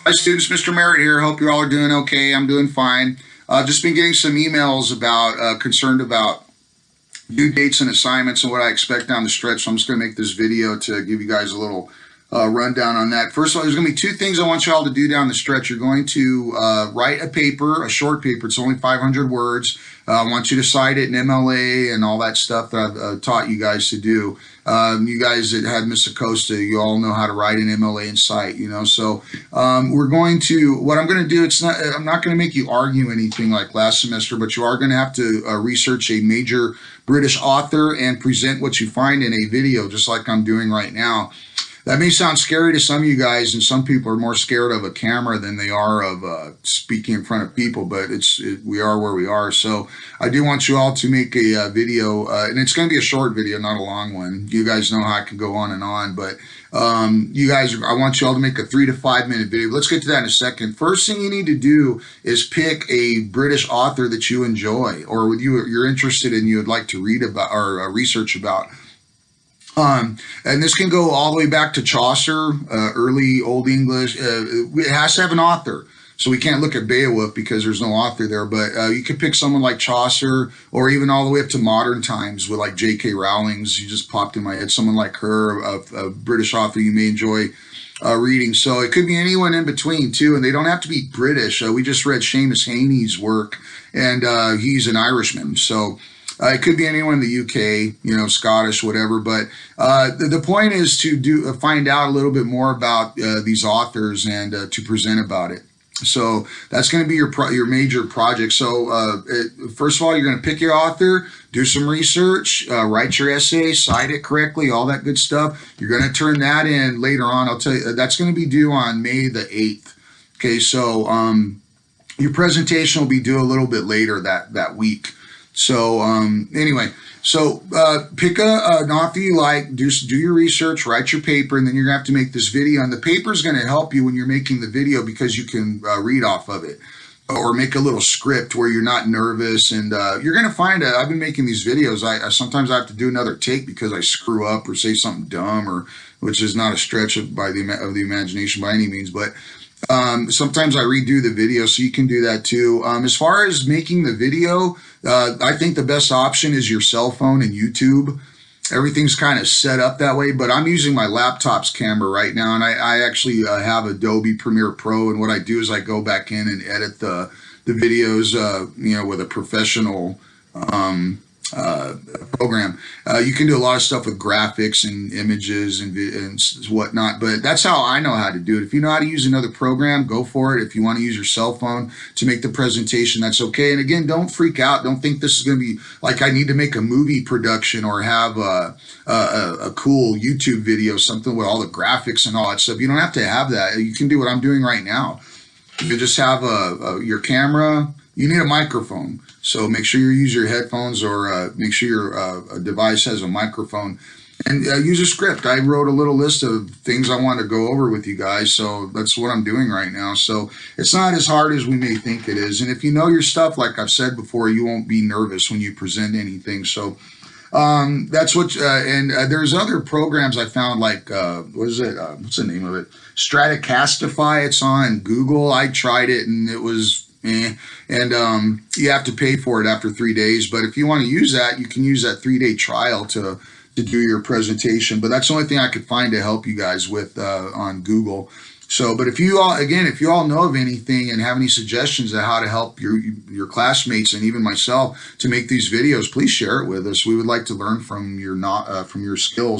Hi students, Mr. Merritt here. Hope you all are doing okay. I'm doing fine. Just been getting some emails about concerned about due dates and assignments and what I expect down the stretch. So I'm just going to make this video to give you guys a little rundown on that. First of all, there's going to be two things I want you all to do down the stretch. You're going to write a paper, a short paper. It's only 500 words. I want you to cite it in MLA and all that stuff that I've taught you guys to do. You guys that had Miss Acosta, you all know how to write an MLA and cite, you know. So we're going to, what I'm going to do, I'm not going to make you argue anything like last semester, but you are going to have to research a major British author and present what you find in a video, just like I'm doing right now. That may sound scary to some of you guys, and some people are more scared of a camera than they are of speaking in front of people, but we are where we are. So I do want you all to make a video, and it's going to be a short video, not a long one. You guys know how I can go on, but you guys, I want you all to make a 3 to 5 minute video. Let's get to that in a second. First thing you need to do is pick a British author that you enjoy, or you're interested in, you would like to read about or research about. And this can go all the way back to Chaucer, early Old English. It has to have an author. So we can't look at Beowulf because there's no author there, but you could pick someone like Chaucer, or even all the way up to modern times with like J.K. Rowling's. You just popped in my head, someone like her, a British author you may enjoy reading. So it could be anyone in between too, and they don't have to be British. We just read Seamus Heaney's work, and he's an Irishman. So it could be anyone in the UK, you know, Scottish, whatever. But the point is to find out a little bit more about these authors and to present about it. So that's going to be your major project. So first of all, you're going to pick your author, do some research, write your essay, cite it correctly, all that good stuff. You're going to turn that in later on. I'll tell you, that's going to be due on May the 8th. Okay, so your presentation will be due a little bit later that week. So anyway, so pick an author you like, do your research, write your paper, and then you're going to have to make this video. And the paper is going to help you when you're making the video because you can read off of it, or make a little script where you're not nervous. And you're going to find I've been making these videos. Sometimes I have to do another take because I screw up or say something dumb, or which is not a stretch of the imagination by any means, but sometimes I redo the video, so you can do that too. As far as making the video, I think the best option is your cell phone and YouTube. Everything's kind of set up that way, but I'm using my laptop's camera right now, and I actually have Adobe Premiere Pro, and what I do is I go back in and edit the videos, you know, with a professional program. You can do a lot of stuff with graphics and images and whatnot, but that's how I know how to do it. If you know how to use another program, go for it. If you want to use your cell phone to make the presentation, that's okay. And again, don't freak out. Don't think this is going to be like I need to make a movie production or have a cool YouTube video, something with all the graphics and all that stuff. You don't have to have that. You can do what I'm doing right now. You just have your camera. You need a microphone, so make sure you use your headphones, or make sure your device has a microphone, and use a script. I wrote a little list of things I want to go over with you guys, so that's what I'm doing right now. So it's not as hard as we may think it is, and if you know your stuff, like I've said before, you won't be nervous when you present anything. So that's what, and there's other programs I found, like what is it? What's the name of it? Straticastify. It's on Google. I tried it, and it was and you have to pay for it after 3 days. But if you want to use that, you can use that 3-day trial to do your presentation. But that's the only thing I could find to help you guys with on Google. So, but if you all know of anything and have any suggestions on how to help your classmates and even myself to make these videos, please share it with us. We would like to learn from your skills.